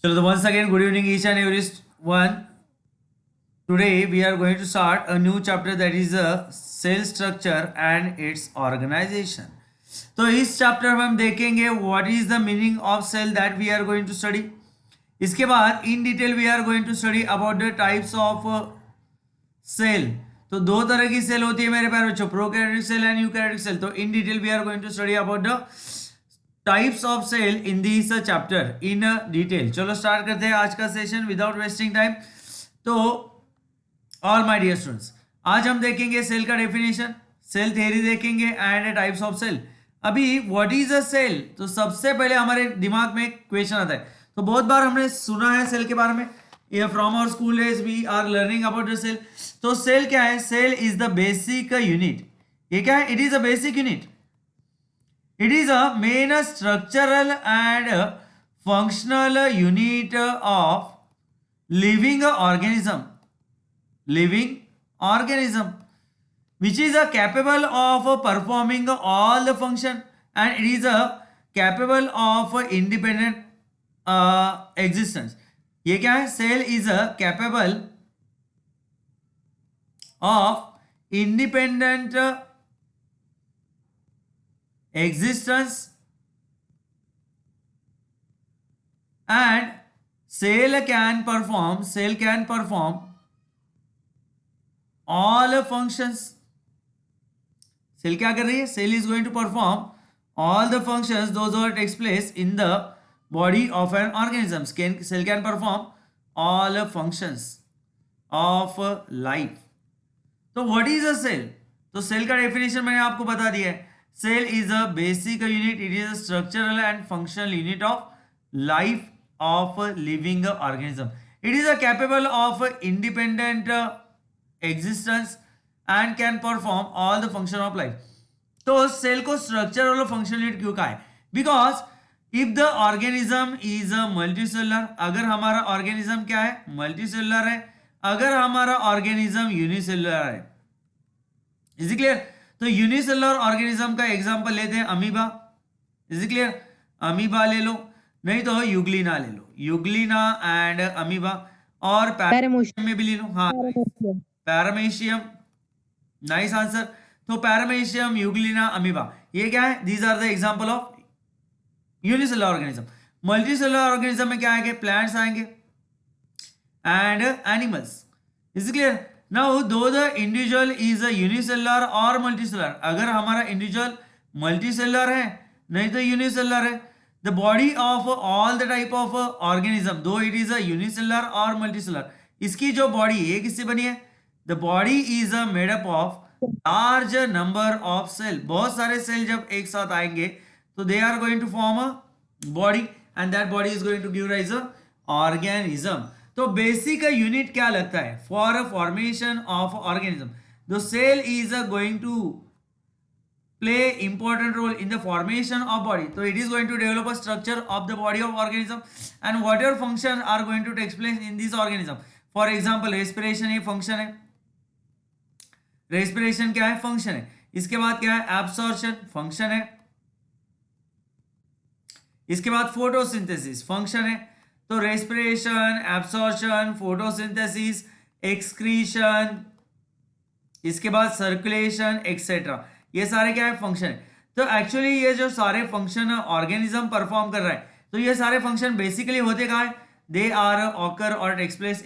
So once again, good evening each and every one. Today we are going to start a new chapter that is cell structure and its organization. तो इस chapter में हम देखेंगे what is the meaning of cell that we are going to study. इसके बाद in detail we are going to study about the types of cell. तो दो तरह की सेल होती है मेरे प्यारे बच्चों, prokaryotic cell and eukaryotic cell. तो in detail we are going to study about the types of cell in this chapter in detail. चलो स्टार्ट करते हैं आज का सेशन विदाउट वेस्टिंग टाइम. तो ऑल माय डियर स्टूडेंट्स, आज हम देखेंगे सेल का डेफिनेशन, सेल थ्योरी देखेंगे एंड टाइप्स ऑफ सेल. अभी व्हाट इज अ सेल, तो सबसे पहले हमारे दिमाग में एक क्वेश्चन आता है. तो बहुत बार हमने सुना है सेल के बारे में, from our school days we are learning about the cell. तो सेल क्या है? Cell is the basic unit. ये क्या है? It is a basic unit. It is a main structural and functional unit of living organism, which is capable of performing all the function, and it is capable of independent existence. ये क्या है? Cell is capable of independent existence, and cell can perform all functions. Cell क्या कर रही है? Cell is going to perform all the functions those what takes place in the body of an organism. Cell can perform all functions of life. तो what is a cell? तो cell का definition मैंने आपको बता दिया है. Cell is a basic unit. It is a structural and functional unit of life of a living organism. It is capable of independent existence and can perform all the function of life. तो cell को structural और functional unit क्यों कहा है? Because if the organism is a multicellular, अगर हमारा organism क्या है? मल्टीसेलुलर है. अगर हमारा ऑर्गेनिज्म यूनिसेलुलर है. Is it clear? तो यूनिसेलुलर ऑर्गेनिज्म का एग्जांपल लेते हैं amoeba. Is it clear? Amoeba ले लो, नहीं तो यूग्लिना ले लो. Euglena and amoeba. और पैरामीशियम में भी ले लो. हाँ, पैरामीशियम, नाइस आंसर. तो पैरामीशियम, यूग्लिना, अमीबा, ये क्या है? These are the example of unicellular organism. Multicellular organism में क्या आएंगे? प्लांट्स आएंगे and animals. Is it clear? Now, though the individual is a unicellular or multicellular, अगर हमारा इंडिविजुअल मल्टीसेलुलर है नहीं तो यूनिसेलुलर है. The body of all the type of organism, though it is a unicellular or multicellular, इसकी जो body ये किससे बनी है? The body is made up of large number of cell. बहुत सारे सेल जब एक साथ आएंगे तो they are going to form a body, and that body is going to give rise a organism. तो बेसिक यूनिट क्या लगता है? For formation of organism, the cell is going to play important role in the formation of body. तो it is going to develop a structure of the body of organism and whatever function are going to take place in this organism. For example respiration, ये function है. Respiration क्या है? Function है. इसके बाद क्या है? एब्सॉर्प्शन, फंक्शन है. इसके बाद फोटोसिंथेसिस, फंक्शन है. तो रेस्पिरेशन, एब्सॉर्प्शन, फोटोसिंथेसिस, एक्सक्रीशन, इसके बाद सर्कुलेशन एक्सेट्रा, ये सारे क्या है? फंक्शन है. तो एक्चुअली ये जो सारे फंक्शन ऑर्गेनिज्म परफॉर्म कर रहा है, तो ये सारे फंक्शन बेसिकली होते कहाँ है? They are occur or takes place.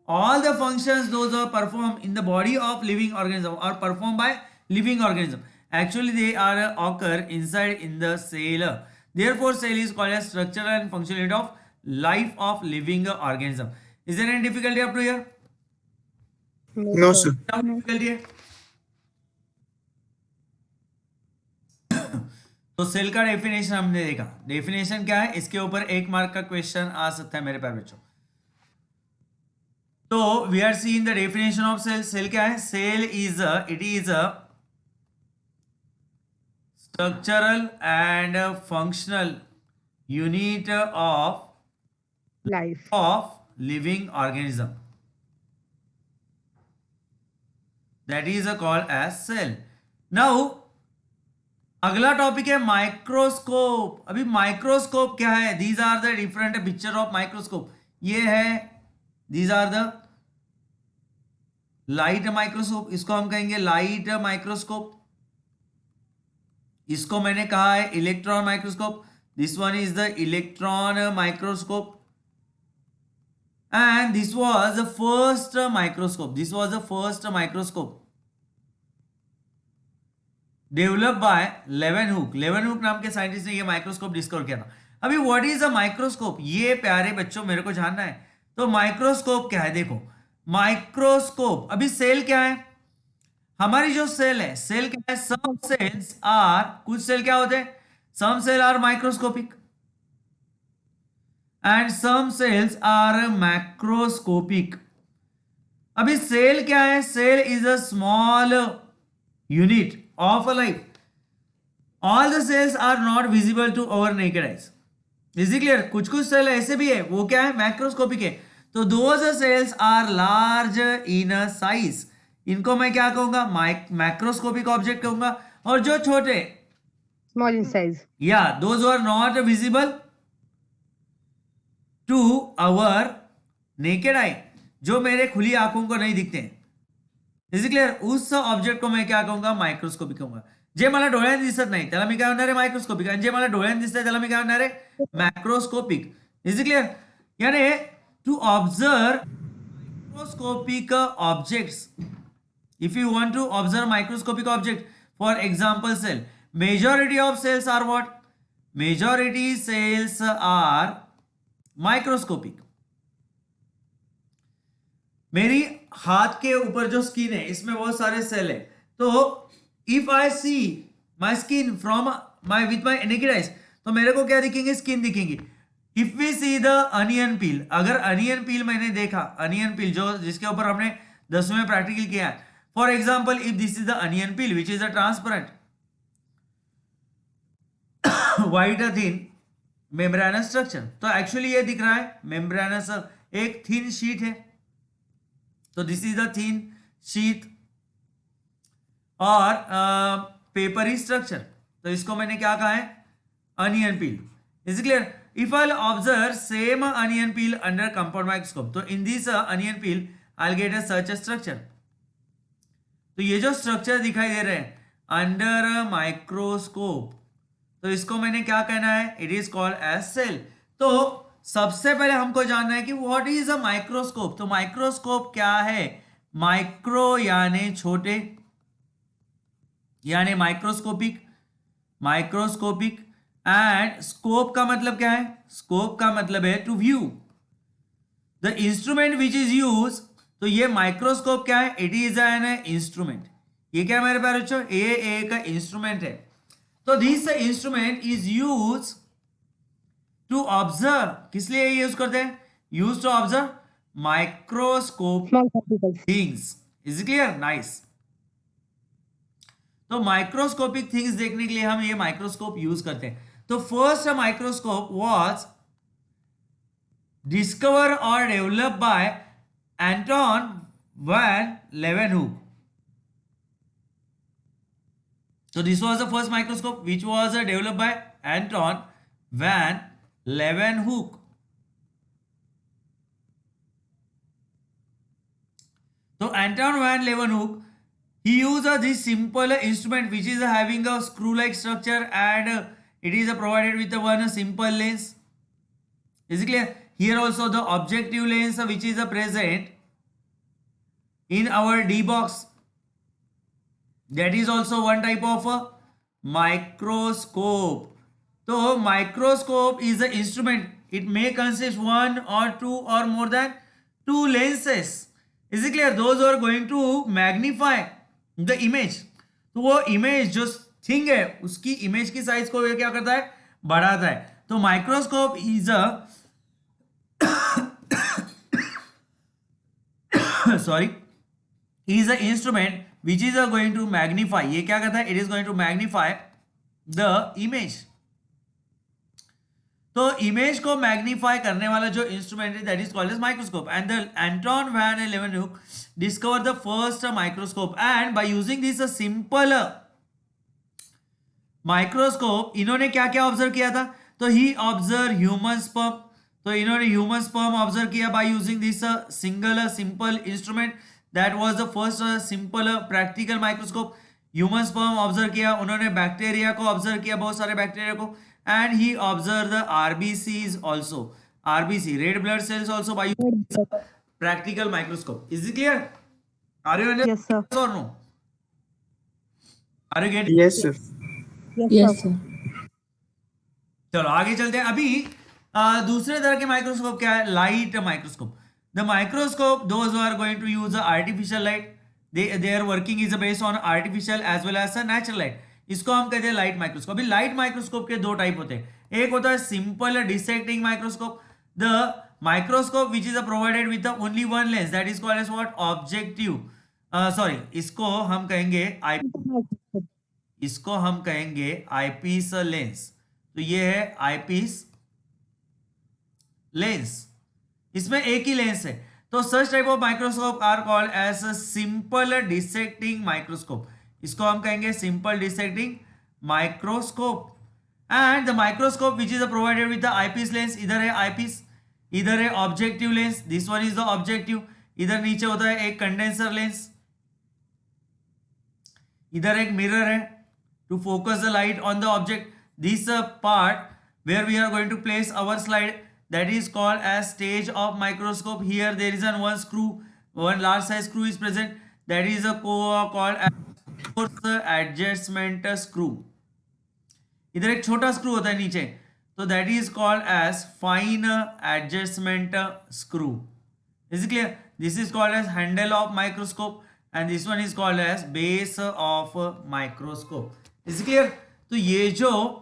all the functions those are performed in the body of living organism or performed by living organism, actually they are occur inside in the cell. Therefore cell is called as structural and functional unit of life of living organism. Is there any difficulty up to here? No, sir. क्या difficulty है? तो cell का definition हमने देखा. Definition क्या है? इसके ऊपर 1 मार्क का क्वेश्चन आ सकता है मेरे प्यारे बच्चों. तो we are seeing the definition of cell. Cell क्या है? Cell is it is a structural and functional unit of Life. Living organism, that is called as cell. Now अगला टॉपिक है माइक्रोस्कोप। अभी माइक्रोस्कोप क्या है? These are the different picture of microscope. ये है, these are the light microscope, इसको हम कहेंगे लाइट माइक्रोस्कोप। इसको मैंने कहा है electron microscope. This one is the electron microscope and this was the first microscope. This was the first microscope develop by Leeuwenhoek. Leeuwenhoek नाम के साइंटिस्ट ने ये माइक्रोस्कोप डिस्कवर किया था। अभी व्हाट इज अ माइक्रोस्कोप, ये प्यारे बच्चों मेरे को जानना है। तो माइक्रोस्कोप क्या है? देखो माइक्रोस्कोप, अभी सेल क्या है? हमारी जो सेल है, सेल क्या है? सम सेल्स आर, कुछ सेल क्या होते हैं? Some cell are microscopic and some cells are macroscopic. अभी सेल क्या है? Cell is a small unit of a life. All the cells are not visible to our naked eyes. Is it clear? कुछ कुछ cell ऐसे भी है, वो क्या है? मैक्रोस्कोपिक है। तो those cells are large in a size. इनको मैं क्या कहूंगा? मैक्रोस्कोपिक ऑब्जेक्ट कहूंगा। और जो छोटे, Small in size. yeah, those are not visible to our naked eye, जो मेरे खुली आंखों को नहीं दिखते हैं। Is clear? उस ऑब्जेक्ट को मैं क्या कहूंगा? मायक्रोस्कोपिक कहूंगा। जे मला डोळ्याने दिसत नाही त्याला मी काय म्हणणार आहे? मायक्रोस्कोपिक। आणि जे मला डोळ्याने दिसतंय त्याला मी काय म्हणणार आहे? मॅक्रोस्कोपिक। Is clear? यानी to observe microscopic objects, if you want to observe microscopic object, for example cell, majority of cells are what? Majority cells are microscopic. मेरी हाथ के ऊपर जो स्किन है इसमें बहुत सारे सेल है। तो if I see my skin from my with my naked eyes, तो मेरे को क्या दिखेंगे? स्किन दिखेंगी। If we see the onion peel, अगर अनियन पील मैंने देखा, अनियन पील जो जिसके ऊपर हमने 10वीं में प्रैक्टिकल किया है, for example if this is the onion peel which is a transparent white thin membranous structure, तो एक्चुअली ये दिख रहा है मेम्ब्रेनस, एक थिन शीट है। तो this is the thin sheet और पेपरी स्ट्रक्चर, तो इसको मैंने क्या कहा है? Onion peel. Is clear? If I observe same onion peel under compound microscope, तो in this onion peel I will get a such a structure. तो ये जो स्ट्रक्चर दिखाई दे रहे हैं अंडर माइक्रोस्कोप, तो इसको मैंने क्या कहना है? It is called as cell. तो सबसे पहले हमको जानना है कि व्हाट इज अ माइक्रोस्कोप। तो माइक्रोस्कोप क्या है? माइक्रो यानी छोटे, यानी माइक्रोस्कोपिक, माइक्रोस्कोपिक एंड स्कोप का मतलब क्या है? स्कोप का मतलब है to view the instrument which is use. तो ये माइक्रोस्कोप क्या है? It is an instrument. ये क्या मेरे प्यारे बच्चों? ये एक इंस्ट्रूमेंट है। तो this instrument is use to observe, किस लिए यूज करते हैं? Use to observe microscope Small particles. Things. Is clear? Nice. तो माइक्रोस्कोपिक थिंग्स देखने के लिए हम ये माइक्रोस्कोप यूज करते हैं। तो फर्स्ट माइक्रोस्कोप वाज डिस्कवर और develop by Anton van Leeuwenhoek. So this was the first microscope which was developed by Anton van Leeuwenhoek. So Anton van Leeuwenhoek, he used this simple instrument which is having a screw-like structure and it is provided with one simple lens. Is it clear? Here also the objective lens which is present in our D box. That is also one type of a microscope. So microscope is an instrument. It may consist one or two or more than two lenses. Is it clear? Those are going to magnify the image. तो वो image जो thing है उसकी image की size को ये क्या करता है? बढ़ाता है। तो microscope is a sorry is an instrument which is going to magnify, ये क्या करता है? It is going to magnify the image. तो इमेज को मैग्नीफाई करने वाला जो इंस्ट्रूमेंट है that is called as microscope and the Anton van Leeuwenhoek discover the first microscope and by using this simple microscope इन्होंने क्या क्या ऑब्जर्व किया था, तो ही ऑब्जर्व ह्यूमन स्पर्म, तो इन्होंने ह्यूमन स्पर्म ऑब्जर्व किया bye using this single simple instrument, that was the first simple practical microscope. Human sperm observe किया, उन्होंने बैक्टीरिया को ऑब्जर्व किया, बहुत सारे बैक्टीरिया को, and he observe the RBCs also, RBC red blood cells also by practical microscope. Is it clear? Are you understanding Yes, sir. or no? Are you getting? Yes, sir. Yes, sir. चलो आगे चलते हैं। अभी दूसरे तरह के microscope क्या है, light microscope. The microscope those are going to use artificial light, their working is based on artificial as well as natural light, इसको हम कहते हैं लाइट माइक्रोस्कोप। अभी लाइट माइक्रोस्कोप के दो टाइप होते हैं, एक होता है simple dissecting microscope, the microscope which is provided with only one lens, that is called as what, objective, sorry इसको हम कहेंगे इसको हम कहेंगे आईपीस लेंस। तो ये है आईपीस लेंस, इसमें एक ही लेंस है। तो such type of microscope are called as simple dissecting microscope, इसको हम कहेंगे simple dissecting microscope. And the microscope which is provided with the eyepiece lens, इधर है आईपीस, इधर है objective lens, this one is the objective, इधर नीचे होता है एक कंडेंसर लेंस, इधर एक मिरर है to focus the light on the object. This part where we are going to place our slide, that is called as stage of microscope. Here there is one screw, one large size screw is present, that is called as force adjustment screw. इधर एक छोटा screw होता है नीचे, तो that is called as fine adjustment screw. Is it clear? This is called as handle of microscope and this one is called as base of microscope. Is it clear? तो ये जो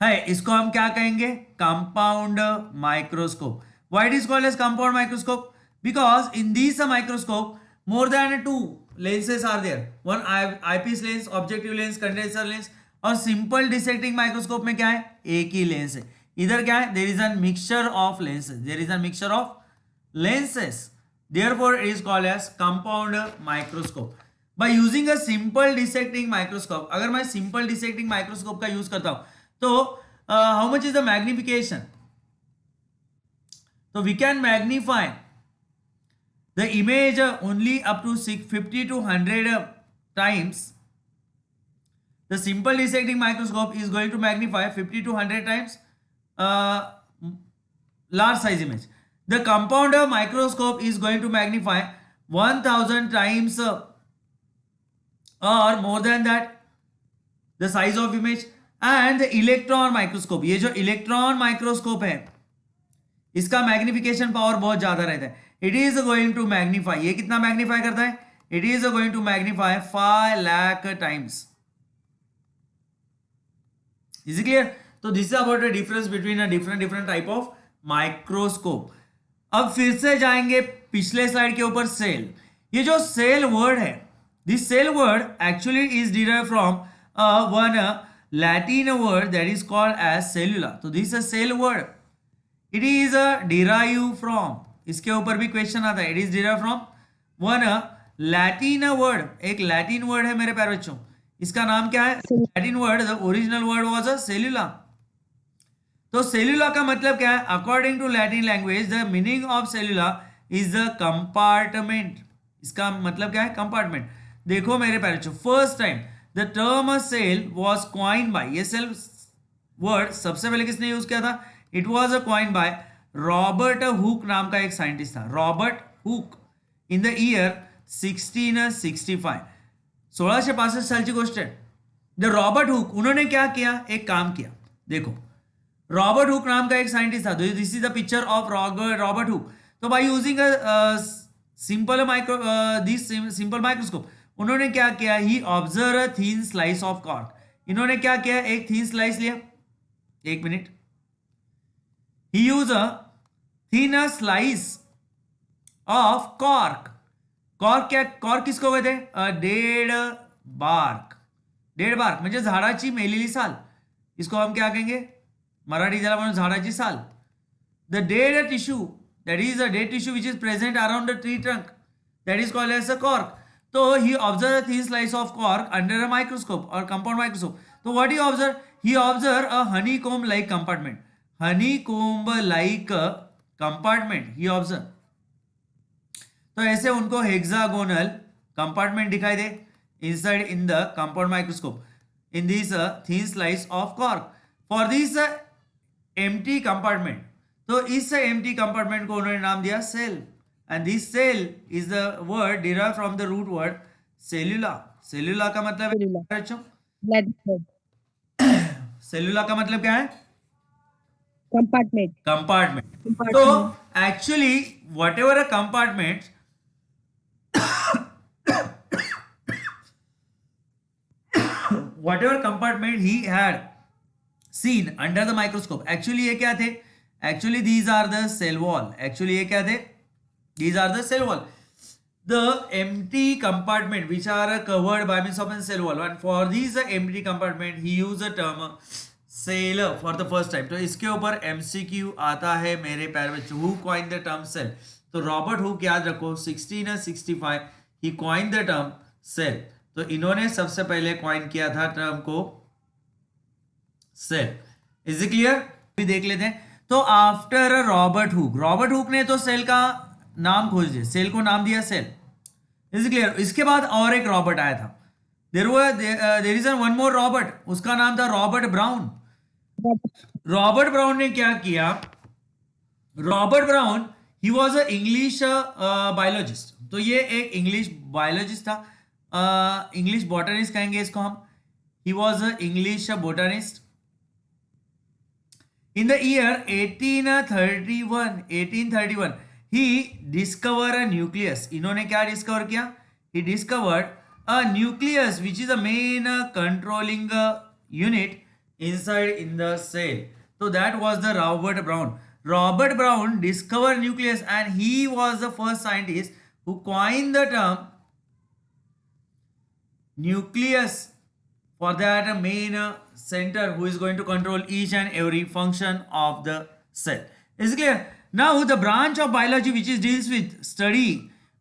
है इसको हम क्या कहेंगे, compound microscope. Why it is called as compound microscope, because in this microscope more than two lenses are there, one eyepiece lens, objective lens, condenser lens, और simple dissecting microscope में क्या है, एक ही लेंस है। इधर क्या है, there is a mixture of lenses, there is a mixture of lenses, therefore it is called as compound microscope. By using a simple dissecting microscope, अगर मैं सिंपल डिसेक्टिंग माइक्रोस्कोप का यूज करता हूं तो how much is the magnification, तो we can magnify the image only up to 50 to 100 times. The simple dissecting microscope is going to magnify 50 to 100 times large size image. The compound microscope is going to magnify 1000 times or more than that the size of image. And the electron microscope, ये जो electron microscope है इसका magnification power बहुत ज्यादा रहता है। It is going to magnify, ये कितना मैग्नीफाई करता है, it is going to magnify 5 lakh times. Is clear? तो this is about the difference between a different type of microscope. अब फिर से जाएंगे पिछले स्लाइड के ऊपर, सेल। ये जो सेल वर्ड है, this cell word actually is derive from one Latin word that is called as cellula. तो this is cell word, it is derive from, इसके ऊपर भी क्वेश्चन आता है, it is derive from one Latin word, एक Latin word है मेरे प्यारे बच्चों, इसका नाम क्या है, Latin word, the original word was a cellula. तो सेल्यूला का मतलब क्या है, according to Latin language the meaning of cellula is the compartment, इसका मतलब क्या है, कंपार्टमेंट। देखो मेरे प्यारे बच्चों, first time the term cell was coined by, ये सेल वर्ड सबसे पहले किसने यूज किया था, it was coined by Robert Hooke नाम का एक साइंटिस्ट था, Robert Hooke, in the year 1665, 1665 सालची गोष्ट है। द रॉबर्ट हुक, उन्होंने क्या किया, एक काम किया, देखो रॉबर्ट हुक नाम का एक साइंटिस्ट था, this is the picture of Robert Hooke. तो बाय यूजिंग सिंपल माइक्रोस्कोप उन्होंने क्या किया, he observe a thin slice of cork, इन्होंने क्या किया, एक थिन स्लाइस लिया, एक minute, he use a thin slice of cork. Cork क्या, कॉर्क किसको कहते हैं, डेड बार्क, डेड बार्क म्हणजे झाडाची मेलेली साल, इसको हम क्या कहेंगे, मराठी ज्याला म्हणून झाडाची साल। The dead tissue, that is a dead tissue which is present around the tree trunk, that is called as a cork. तो he observed a thin slice of cork under a microscope or compound microscope. So what he observed? He observed a honeycomb like compartment. Honeycomb like compartment he observed. तो ऐसे उनको hexagonal compartment दिखाई दे inside in the compound microscope in this thin slice of cork. For this empty compartment, तो इस empty compartment को उन्होंने नाम दिया cell, and this cell is the word derived from the root word cellula. Cellula का मतलब Cellula. है बच्चों, Blood cell. cellula का मतलब क्या है? Compartment. Compartment. Compartment. So actually whatever a compartment whatever compartment he had seen under the microscope, actually ये क्या थे? Actually these are the cell wall. Actually ये क्या थे? These are the cell wall. The empty compartment which are covered by means of a cell wall, and for these empty compartment he used the term cell for the first time. तो इसके ऊपर MCQ आता है मेरे प्यारे बच्चों. Who coined the term cell? तो Robert Hooke याद रखो, 1665 he coined the term cell. तो इन्होंने सबसे पहले कॉइन किया था टर्म को सेल. Is it clear? भी देख लेते हैं. तो आफ्टर रॉबर्ट हुक ने तो सेल का नाम खोज दिया, सेल को नाम दिया सेल. Is it clear? इसके बाद और एक रॉबर्ट आया था. There is one more Robert, उसका नाम था रॉबर्ट ब्राउन. रॉबर्ट ब्राउन ने क्या किया? Robert brown he was a English biologist. तो ये एक इंग्लिश बायोलॉजिस्ट था, इंग्लिश बॉटनिस्ट कहेंगे इसको हम. He was a English botanist. In the year 1831 he discover a nucleus. इन्होंने क्या डिस्कवर किया? He discovered a nucleus which is a main controlling unit inside in the cell. So that was the Robert Brown. Robert Brown discovered nucleus, and he was the first scientist who coined the term nucleus for that main center who is going to control each and every function of the cell. Is it clear? Now the branch of biology which is deals with study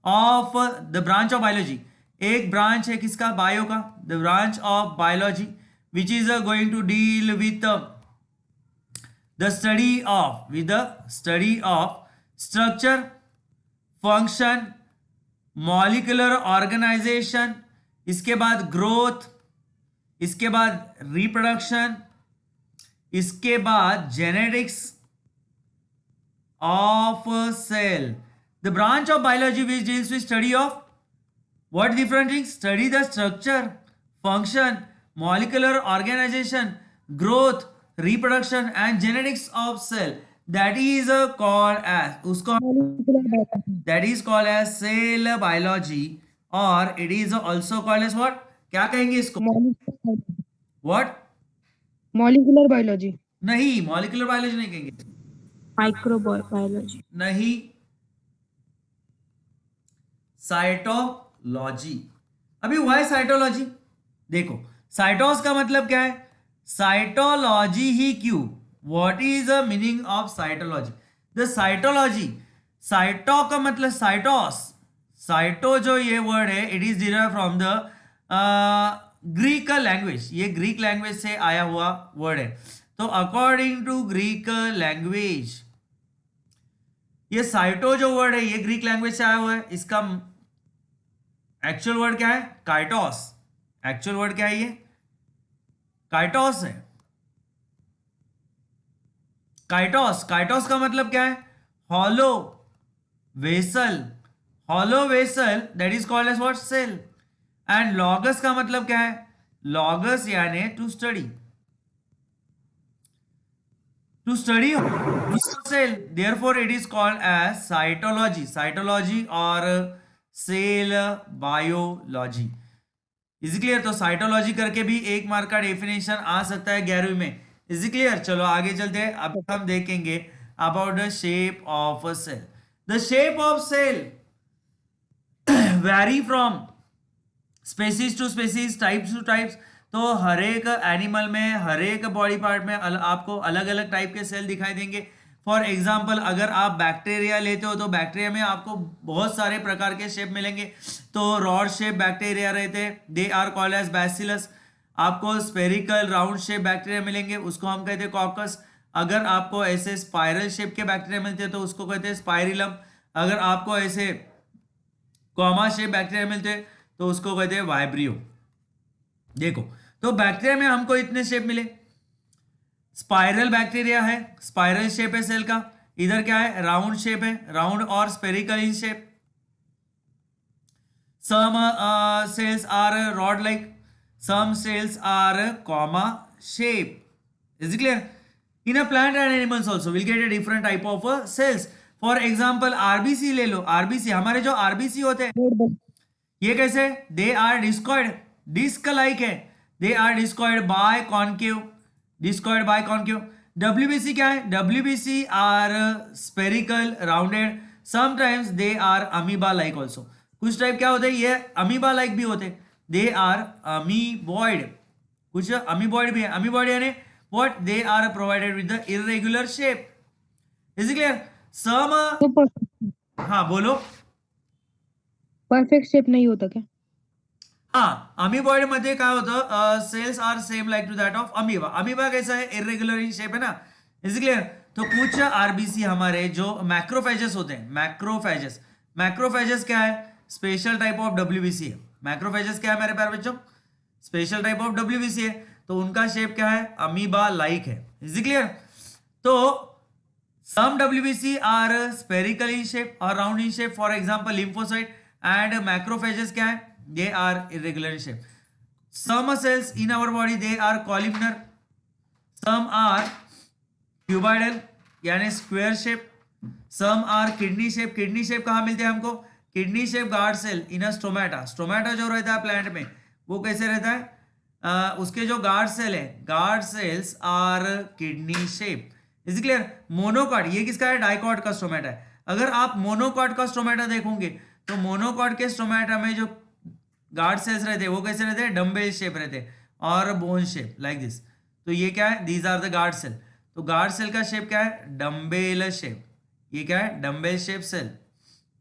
of the branch of biology. एक branch है किसका? Bio का. The branch of biology which is going to deal with the study of structure, function, molecular organization, इसके बाद growth, इसके बाद reproduction, इसके बाद genetics of cell. The branch of biology which deals with study of what different things? Study the structure, function, molecular organization, growth, reproduction and genetics of cell. That is called as cell biology, or it is also called as what? क्या कहेंगे इसको? What? Molecular biology. नहीं, molecular biology नहीं कहेंगे. Microbiology. नहीं, cytology. अभी why cytology? देखो, साइटोस का मतलब क्या है? साइटोलॉजी ही क्यों? What is the meaning of cytology? The cytology, cyto का मतलब साइटोस. साइटो जो ये वर्ड है, it is derived from the Greek language. ये ग्रीक लैंग्वेज से आया हुआ वर्ड है. तो अकॉर्डिंग टू ग्रीक लैंग्वेज ये साइटो जो वर्ड है ये ग्रीक लैंग्वेज से आया हुआ है. इसका एक्चुअल वर्ड क्या है? काइटोस. एक्चुअल वर्ड क्या है? ये काइटोस है. काइटोस का मतलब क्या है? Hollow vessel. Hollow vessel that is called as what? Cell. And logos का मतलब क्या है? लॉगस यानी to study. To study cell, therefore it is called as cytology. Cytology और सेल बायोलॉजी. Is clear? तो साइटोलॉजी करके भी एक मार्क का डेफिनेशन आ सकता है 11वीं में. Is clear? चलो आगे चलते हैं. अब हम देखेंगे about the shape of a cell. The shape of cell vary from species to species, types to types. तो हर एक एनिमल में, हर एक बॉडी पार्ट में आपको अलग अलग टाइप के सेल दिखाई देंगे. फॉर एग्जाम्पल अगर आप बैक्टीरिया लेते हो तो बैक्टीरिया में आपको बहुत सारे प्रकार के शेप मिलेंगे। तो रॉड शेप बैक्टीरिया रहते हैं, they are called as bacillus. आपको स्पेरिकल राउंड शेप बैक्टीरिया मिलेंगे, उसको हम कहते हैं कॉकस। अगर आपको ऐसे स्पाइरल शेप के बैक्टीरिया मिलते हैं तो उसको कहते हैं स्पाइरिलम। अगर आपको ऐसे कॉमा शेप बैक्टीरिया मिलते हैं तो उसको कहते हैं वाइब्रियो। देखो, तो बैक्टीरिया में हमको इतने शेप मिले। स्पाइरल बैक्टीरिया है, स्पाइरल शेप है सेल का। इधर क्या है, राउंड शेप है, राउंड और spherical in shape. Some cells are rod like, some cells are comma shape. Is it clear? In a plant and animals also we'll get a different type of cells. For example RBC ले लो। RBC, हमारे जो RBC होते हैं Red blood. ये कैसे, they are discoid, disc like है, they are discoid biconcave, discoid biconcave. WBC क्या है, WBC are spherical rounded, sometimes they are amoeba like also. कुछ टाइप क्या होते हैं, ये अमीबा लाइक भी होते हैं, दे आर अमीबॉइड। कुछ अमीबॉइड भी है, अमीबॉइड यानी what, they are provided with the irregular shape. Is it clear? Some, तो हाँ बोलो। परफेक्ट शेप नहीं होता क्या? हाँ, अमीबॉइड मध्ये काय होतं, cells are same like to that of amoeba. Amoeba कैसा है, इरेगुलर इन शेप है ना। Is clear? तो कुछ आरबीसी हमारे जो मैक्रोफेजेस होते हैं, मैक्रोफेजेस, मैक्रोफेजेस क्या है, स्पेशल टाइप ऑफ डब्ल्यूबीसी है। मैक्रोफेजेस क्या है मेरे प्यारे बच्चों, स्पेशल टाइप ऑफ डब्ल्यूबीसी है। तो उनका शेप क्या है, अमीबा लाइक है। Is clear? तो some WBC are spherical in shape or round in shape, for example lymphocyte, and macrophages क्या है, they are irregular in shape. Some cells in our body they are columnar, some are cuboidal यानी square shape, some are kidney shape। kidney shape कहाँ मिलते हैं हमको, kidney shape guard cell in a stomata। stomata जो रहता है plant में वो कैसे रहता है, उसके जो गार्ड सेल है, guard cells are kidney shape. Is clear? Monocot ये किसका है, डाइकॉट का स्टोमेटा है। अगर आप मोनोकॉट का स्टोमेटा देखोगे तो मोनोकॉट के स्टोमेटा में जो गार्ड सेल्स रहते हैं वो कैसे रहते हैं, डम्बेल शेप रहते हैं और बोन शेप लाइक दिस। तो ये क्या है, these are the guard cell. तो गार्ड सेल का शेप क्या है, डम्बेल शेप। ये क्या है, dumbbell shape cell.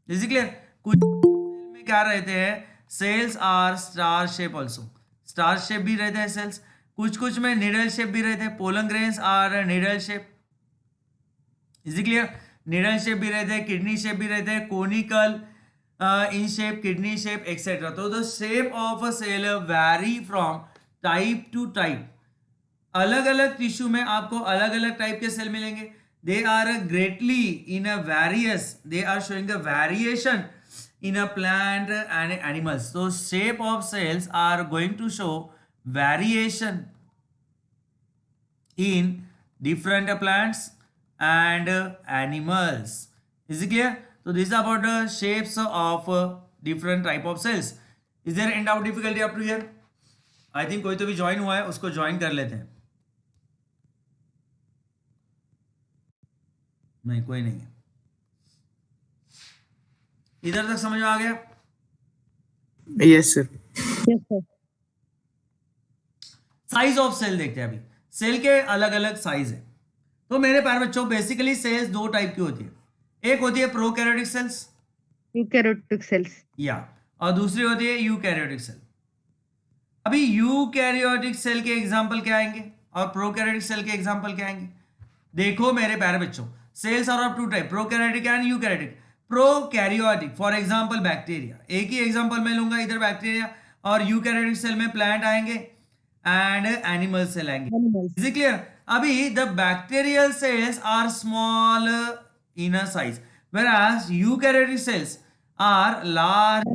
Is clear? कुछ सेल में क्या रहते हैं, cells are star shape also, star shape भी रहते हैं सेल्स। कुछ में निडल शेप भी रहते हैं, pollen grains are needle shape. Is clear? Needle shape भी रहते हैं, किडनी शेप भी रहते हैं, conical in shape, kidney shape etcetera. तो the shape of a cell vary from type to type. अलग अलग टिश्यू में आपको अलग अलग टाइप के सेल मिलेंगे। They are greatly in a various, they are showing a variation in a plant and animals. So shape of cells are going to show variation in different plants and animals. Is it clear? So this is about the shapes of different type of cells. Is there any doubt, difficulty up to here? I think कोई तो भी join हुआ है उसको join कर लेते हैं। नहीं, कोई नहीं है। इधर तक समझ में आ गया? Yes sir. Yes sir. Size of cell देखते हैं अभी। सेल के अलग अलग साइज है। तो मेरे प्यारे बच्चों बेसिकली सेल्स दो टाइप की होती है, एक होती है प्रोकैरियोटिक सेल्स यूकैरियोटिक सेल्स या, और दूसरी होती है यूकैरियोटिक सेल। अभी यूकैरियोटिक सेल के एग्जांपल क्या आएंगे और प्रोकैरियोटिक सेल के एग्जांपल क्या आएंगे? देखो मेरे प्यारे बच्चों, cells are of two type, prokaryotic and eukaryotic. Prokaryotic for example bacteria, एक ही एग्जांपल मैं लूंगा इधर बैक्टीरिया, और यूकैरियोटिक सेल में प्लांट आएंगे एंड एनिमल सेल आएंगे। Is it clear? अभी the bacterial cells are small in size whereas eukaryotic cells are large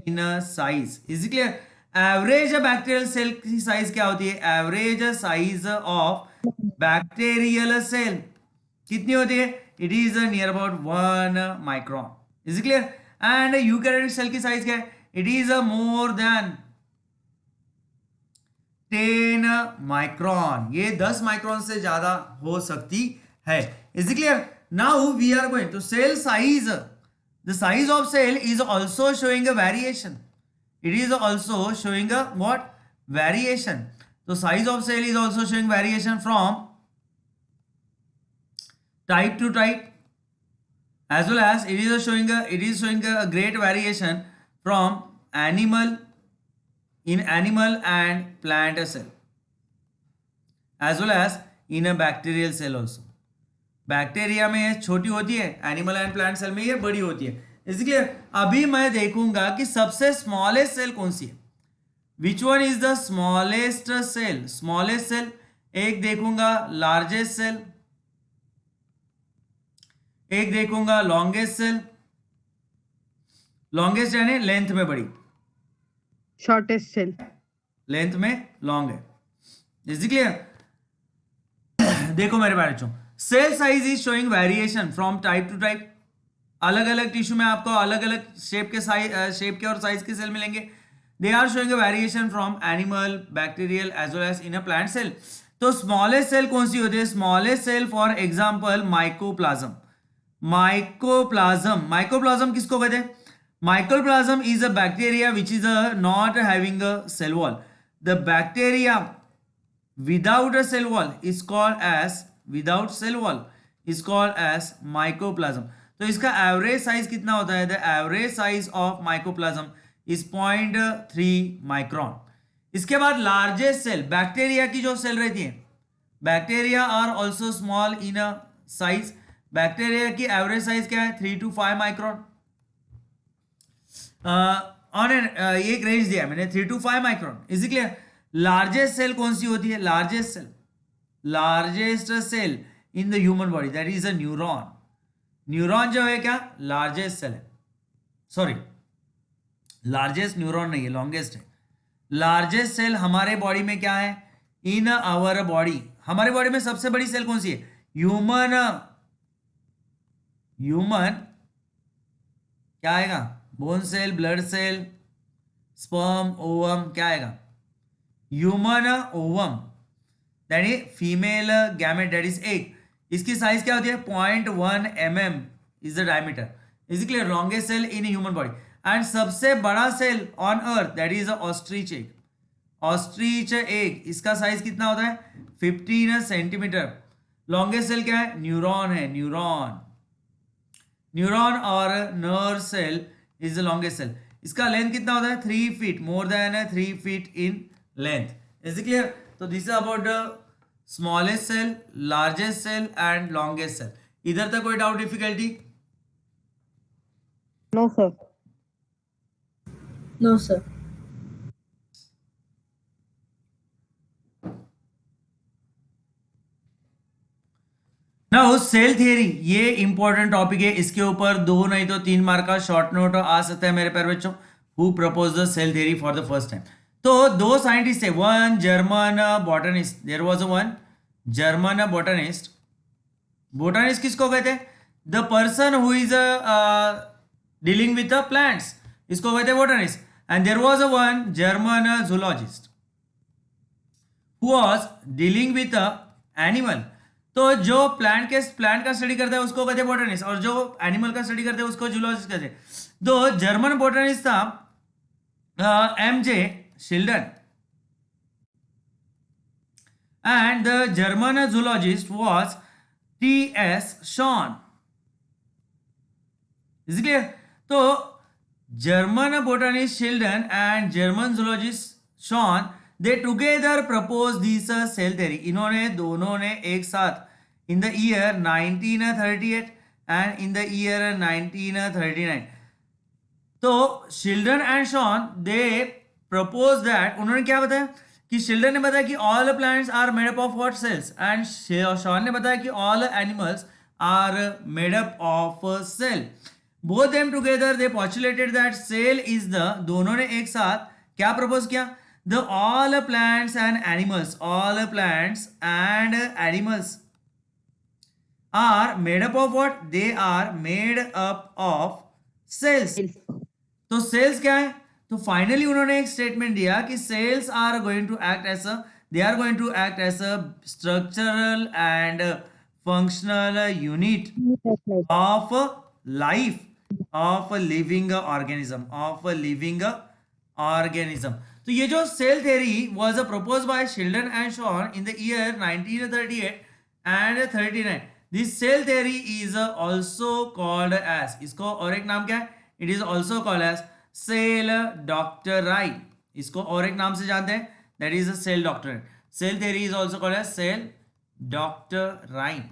in size. Is it clear? Average bacterial cell की size क्या होती है? Average size of bacterial cell कितनी होती है? It is near about 1 micron. Is it clear? And eukaryotic cell की size क्या है? It is more than 10 micron. ये 10 माइक्रोन से ज्यादा हो सकती है। Is it clear? Now we are going to cell size. The size of cell is also showing a variation. It is also showing a what? Variation. So size of cell is also showing variation from type to type, as well as it is showing a great variation from animal and plant cell, as well as in a bacterial cell also. Bacteria में ये छोटी होती है, animal and plant cell में ये बड़ी होती है. इसलिए अभी मैं देखूंगा कि सबसे स्मॉलेस्ट सेल कौन सी है. Which one is the smallest cell. Smallest cell एक देखूंगा, लार्जेस्ट सेल एक देखूंगा, लॉन्गेस्ट सेल. लॉन्गेस्ट यानी लेंथ में बड़ी, शॉर्टेस्ट सेल. लेंथ में लॉन्ग है. Is clear. देखो मेरे बच्चों, cell size is showing variation from type to type. अलग अलग टिश्यू में आपको अलग अलग शेप के और साइज के सेल मिलेंगे. They are showing variation from animal, bacterial as well as in a plant cell. तो स्मॉलेस्ट सेल कौन सी होती है? Smallest cell for example mycoplasma. Mycoplasma किसको कहते हैं? Mycoplasma is a bacteria which is not having a cell wall. The bacteria without a cell wall is called as mycoplasm. तो इसका एवरेज साइज कितना होता है? The average size of mycoplasma is 0.3 micron. इसके बाद लार्जेस्ट सेल, बैक्टीरिया की जो cell रहती है, bacteria are also small in a size. Bacteria की एवरेज साइज क्या है? 3 to 5 माइक्रोन. ऑन एक रेंज दिया मैंने, 3 to 5 micron. Is clear. Largest cell कौन सी होती है? Largest cell in the human body, that is a neuron. Neuron जो है क्या? लार्जेस्ट सेल है. सॉरी, लार्जेस्ट न्यूरॉन नहीं है, लॉन्गेस्ट है. लार्जेस्ट सेल हमारे बॉडी में क्या है? इन आवर बॉडी, हमारे बॉडी में सबसे बड़ी सेल कौन सी है? ह्यूमन क्या आएगा? Bone cell, blood cell, sperm, ovum, क्या आएगा? Human ovum, that is female gamete, that is egg. इसकी साइज क्या होती है? 0.1 mm is the diameter. Is clear. Longest cell in human body. And सबसे बड़ा cell on earth, that is ostrich egg. Ostrich egg, इसका size कितना होता है? 15 सेंटीमीटर. लॉन्गेस्ट सेल क्या है? न्यूरॉन है. न्यूरॉन और nerve cell is the longest cell. इसका लेंथ कितना होता है? 3 feet, more than 3 feet in length. Is it clear? So this is about the smallest cell, largest cell and longest cell. इधर तक कोई doubt, difficulty? No sir. No, sir. Now cell theory, ये important topic है. इसके ऊपर 2 नहीं तो 3 mark का शॉर्ट नोट आ सकता है मेरे प्यारे बच्चों. Who propose the cell theory for the first time? तो 2 साइंटिस्ट है, one German botanist. There was one German botanist. Botanist किसको कहते हैं? The person who is dealing with the plants, इसको कहते हैं botanist. And there was one German zoologist who was dealing with animal. तो जो प्लांट का स्टडी करता है उसको कहते हैं बोटानिस्ट, और जो एनिमल का स्टडी करते हैं उसको जूलॉजिस्ट कहते हैं. तो जर्मन बोटानिस्ट था M.J. Schilden, and the German zoologist was T.S. Schwann. Is it clear? तो German botanist Schilden and German zoologist Schwann, they together proposed this cell theory. इन्होंने दोनों ने एक साथ in the year 1938 and in the year 1939. तो Schilden and Schwann, they proposed that, उन्होंने क्या बताया कि Schilden ने बताया कि all plants are made up of what cells, and Schwann ने बताया कि all animals are made up of cell. Both them together they postulated that cell is the, दोनों ने एक साथ क्या propose किया? The all plants and animals are made up of what? They are made up of cells. तो cells क्या है? तो फाइनली उन्होंने एक स्टेटमेंट दिया कि cells are going to act as a structural and functional unit of life of living organism. तो ये जो cell theory was proposed by Schleiden and Schwann in the year 1938 and 39. This cell theory is also called as, इसको और एक नाम क्या है, it is also called as cell doctrine, इसको और एक नाम से जानते हैं, that is a cell doctrine. Cell theory is also called as cell doctrine.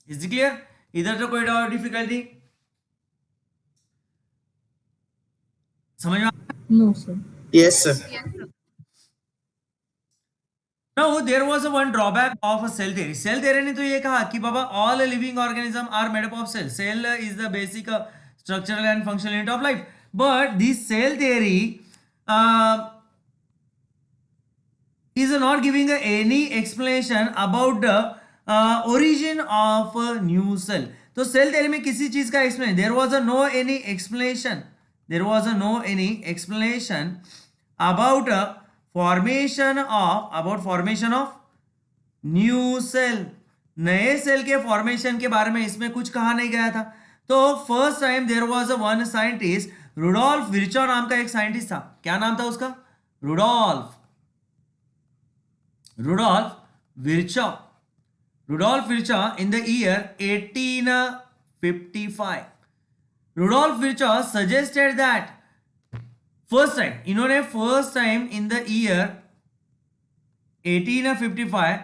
Is it clear? इधर तो कोई और डिफिकल्टी समझ में? No, sir. Yes, sir. Now there was a one drawback of a cell theory. Cell theory ने तो ये कहा कि बाबा all living organism are made up of cells. Cell is the basic structural and functional unit of life. But this cell theory is not giving any explanation about the origin of a new cell. तो cell theory में किसी चीज का explanation, there was a no any explanation. There was a no any explanation about formation of new cell. नए सेल के formation के बारे में इसमें कुछ कहा नहीं गया था. तो first time there was a one scientist, Rudolf Virchow नाम का एक साइंटिस्ट था. क्या नाम था उसका? Rudolf Virchow. Rudolf Virchow in the year 1855. Rudolf Virchow suggested that इन्होंने first time in the year 1855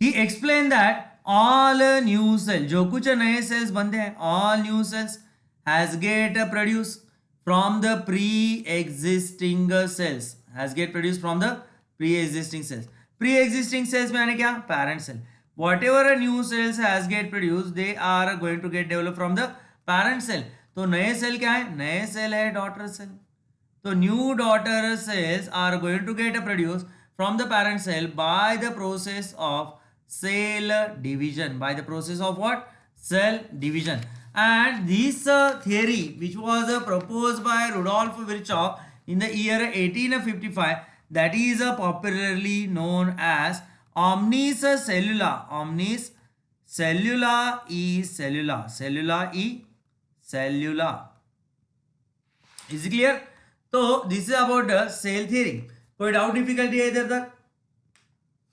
he explained that all new cells, जो कुछ नए सेल्स बनते हैं, all new cells has get produced from the pre-existing cells, pre-existing cells में यानी क्या? parent cell. Whatever a new cells has get produced, they are going to get developed from the parent cell. तो नए cell क्या है? नए cell है daughter cell. तो new daughter cells are going to get produced from the parent cell by the process of cell division. By the process of what? Cell division. And this theory, which was proposed by Rudolf Virchow in the year 1855, that is popularly known as omnis cellula. Omnis cellula e cellula. Cellula e cellula. Is it clear? तो this is about cell theory. कोई doubt difficulty है इधर तक?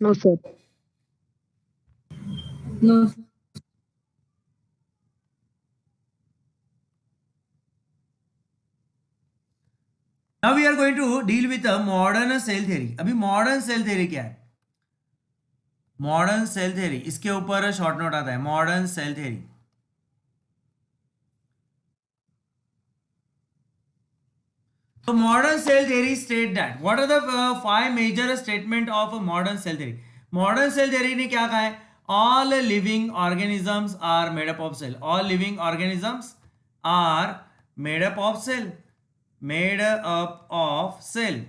No, sir. No. Now we are going to deal with modern cell theory. अभी modern cell theory क्या है? Modern cell theory, इसके ऊपर शॉर्ट नोट आता है. Modern cell theory. So modern cell theory state that what are the five major statement of a modern cell theory. Modern cell theory ने क्या कहा है? All living organisms are made up of cell. All living organisms are made up of cell. Made up of cell.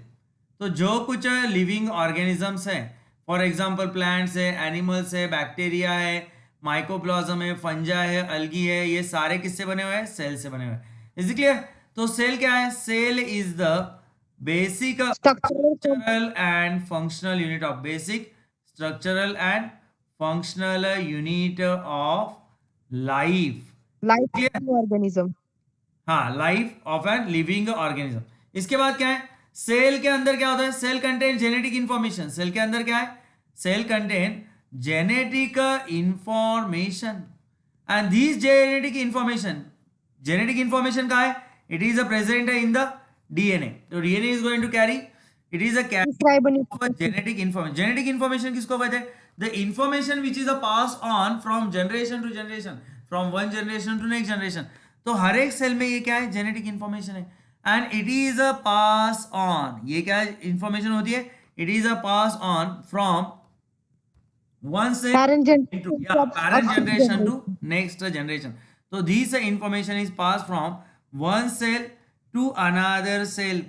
तो जो कुछ living organisms हैं, for example plants है, animals है, बैक्टीरिया है, माइकोप्लाज्म है, फंजा है, अल्गी है, ये सारे किससे बने हुए हैं? सेल से बने हुए हैं. Is it clear? तो सेल क्या है? Cell is the basic structural and functional unit of life. Life organism. हाँ, life of an living organism. इसके बाद क्या है? सेल के अंदर क्या होता है? Cell contain genetic information. सेल के अंदर क्या है? Cell contain genetic information. And this genetic information का है? It is a present in the DNA. So DNA is going to carry. It is a carry of a genetic information. Genetic information किसको कहते हैं? The information which is a pass on from generation to generation, from one generation to next generation. तो हर एक cell में ये क्या है? जेनेटिक इंफॉर्मेशन है. And it is a pass on. ये क्या इंफॉर्मेशन होती है? It is a pass on from one cell Parent into parent generation to next generation. So this information is passed from one cell to another cell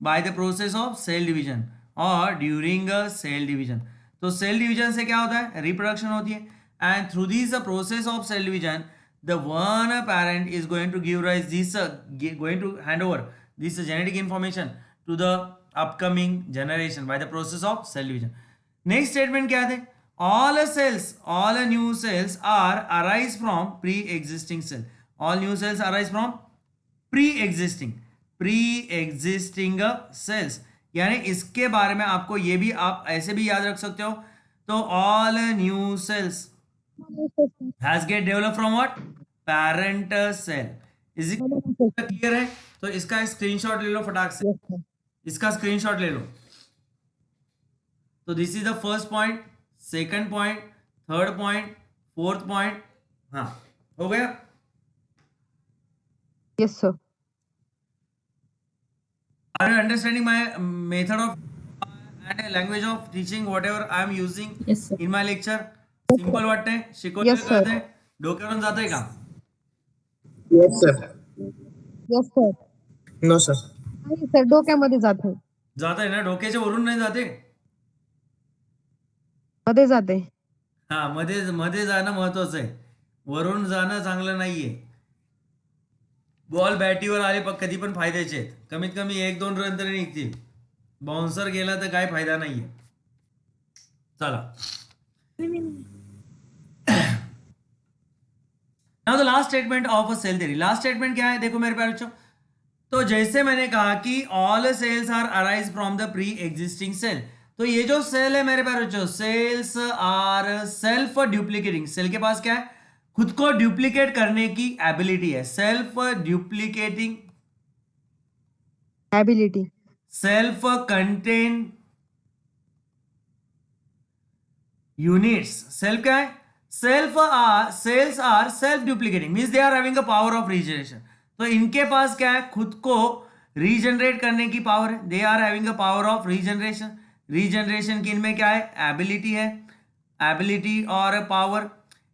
by the process of cell division or during a cell division. तो cell division से क्या होता है? Reproduction होती है. And through this process of cell division, the one parent is going to give rise this going to hand over this genetic information to the upcoming generation by the process of cell division. Next statement क्या है? All cells, all new cells are arise from pre-existing cell. All new cells arise from pre-existing cells. यानी इसके बारे में आपको ये भी आप ऐसे भी याद रख सकते हो. तो all new cells has get develop from what, parent cell. Is clear है? तो इसका स्क्रीनशॉट ले लो फटाक से, Yes, sir. इसका स्क्रीनशॉट ले लो. तो this is the first point, second point, third point, fourth point. हाँ, हो गया. Yes, sir. Are you understanding my method of and language of teaching whatever I am using Yes, sir. in my lecture? Simple वाटतंय, शिकवलेलं Yes, sir. कळतंय, डोक्यावरून जातंय का? Yes, sir. Yes, sir. No, sir. नाही सर डोक्यामध्ये जाते. जातंय ना, डोक्याच्या वरून नाही जाते. मध्ये जाते. हा, मध्ये मध्ये जाणं महत्वाचं आहे, वरून जाणं चांगलं नाहीये. बॉल बॅटीवर आले पण कधी पण फायद्याचे आहेत. कमीत कमी 1-2 रन तरी निघतील. बाउन्सर गेला तर काय फायदा नाहीये. चला, now the last statement of a cell theory. Last statement क्या है, देखो मेरे प्यारे बच्चों. तो जैसे मैंने कहा कि all cells are arise from the pre existing cell. तो ये जो सेल है मेरे प्यारे बच्चों, cells are self duplicating. Cell के पास क्या है, खुद को ड्यूप्लीकेट करने की एबिलिटी है. Self duplicating, ability. Self contain units. Self क्या है, cells are self duplicating means they are having a power of regeneration. तो इनके पास क्या है, खुद को रीजनरेट करने की पावर है. They are having a power of regeneration. Regeneration की इनमें क्या है, एबिलिटी है. एबिलिटी और power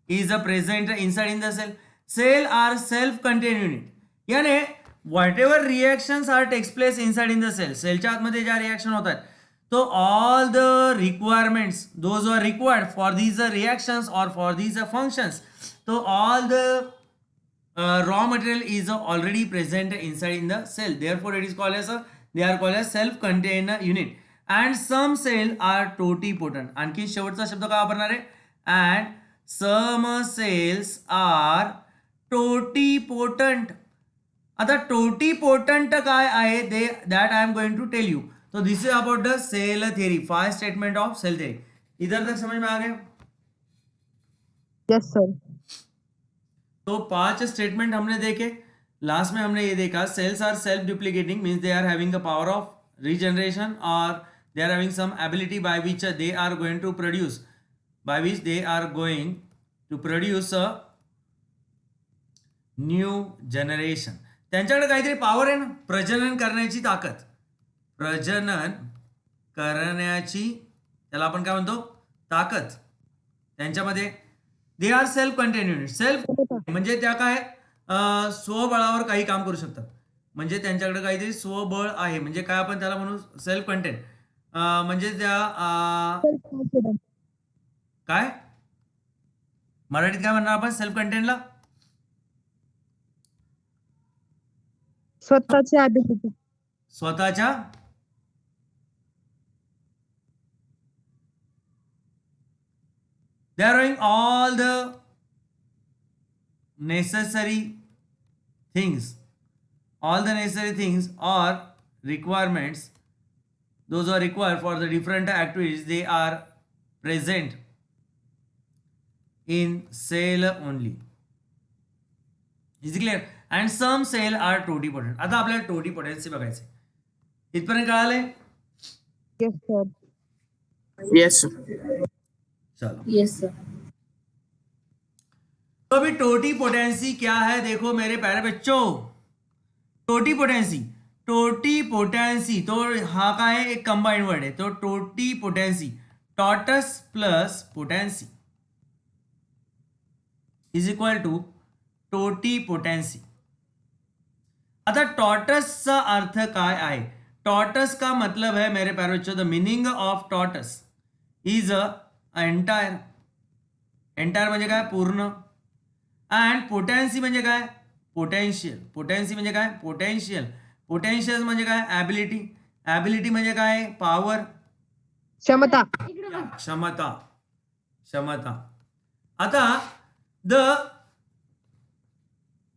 is a present inside in the cell. Cell are self contain unit. यानी whatever reactions are takes place inside in the cell, सेलच्या आतमध्ये ज्या रिएक्शन होत आहेत, तो all the requirements those who are required for these reactions or for these functions, so all the raw material is already present inside in the cell, therefore it is called as they are called as self contained unit. And some cell are totipotent. आणखी शेवटचा शब्द काय वापरणार आहे, and some cells are totipotent. आता totipotent काय आहे, the that I am going to tell you. तो this is about the cell theory, 5 statement of cell theory. इधर तक समझ में आ गए? Yes, sir. तो 5 स्टेटमेंट हमने देखे. लास्ट में हमने ये देखा, cells are self duplicating means they are having a power of regeneration और they are having some ability by which they are going to produce, by which they are going to produce a new generation. त्यांच्याकडे काहीतरी power आहे ना, प्रजनन करण्याची ताकद. प्रजनन करण्याची, त्याला आपण काय म्हणतो, ताकद त्यांच्यामध्ये. They are self contain unit. Self म्हणजे त्या काय, स्वबळावर काही काम करू शकतात. म्हणजे त्यांच्याकडे काहीतरी स्वबळ आहे. म्हणजे काय आपण त्याला म्हणू, सेल्फ कंटेन. म्हणजे त्या Self-confident. काय मराठीत काय म्हणणार आपण सेल्फ कंटेनला? स्वतःची ability. स्वतःच्या they are doing all the necessary things, all the necessary things or requirements, those who are required for the different activities, they are present in cell only. Is it clear? And some cell are totipotent. आता आपल्याला टोटीपोटेन्सी बघायचे. इथपर्यंत कळाले? Yes, sir. Yes, sir. चलो, Yes, sir. तो अभी totipotency क्या है, देखो मेरे प्यारे बच्चों. टोटीपोटेंसी, टोटीपोटेंसी तो हा काय आहे, एक कंबाइंड वर्ड आहे. तो totipotency, totus plus potency is equal to totipotency. आता टॉटसचा अर्थ काय आहे, टॉटस का मतलब है मेरे प्यारे बच्चों, the meaning of टॉटस is a entire. Entire म्हणजे काय, पूर्ण. अँड पोटेन्सी म्हणजे काय, पोटेन्शियल. पोटेन्सी म्हणजे काय, पोटेन्शियल. पोटेन्शियल म्हणजे काय, ॲबिलिटी. ॲबिलिटी म्हणजे काय, पॉवर, क्षमता.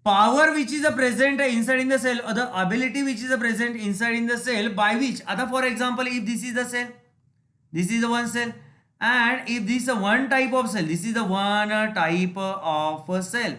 power which is present inside in the cell, or the ability which is present inside in the cell, by which, other for example, if this is the cell, this is the one cell, and if this is a one type of cell, this is the one type of cell.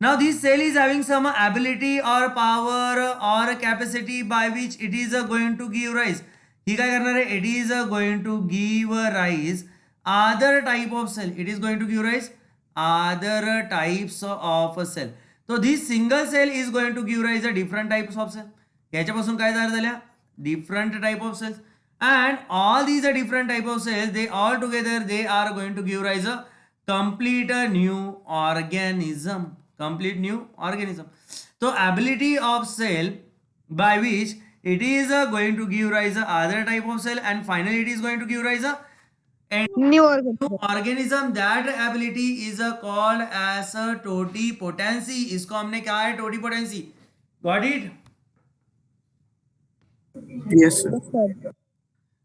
Now this cell is having some ability or power or capacity by which it is going to give rise. ही काय करणार आहे? It is going to give rise other type of cell. It is going to give rise other types of cell. So this single cell is going to give rise a different types of cell. याच्यापासून काय तयार झाल्या? Different type of cells. And all these are different type of cells, they all together they are going to give rise a complete new organism. Complete new organism. So ability of cell by which it is going to give rise a other type of cell, and finally it is going to give rise a New organism. organism. That ability is called as a totipotency. इसको हमने क्या है? Totipotency. Got it? Yes, sir. Yes, sir.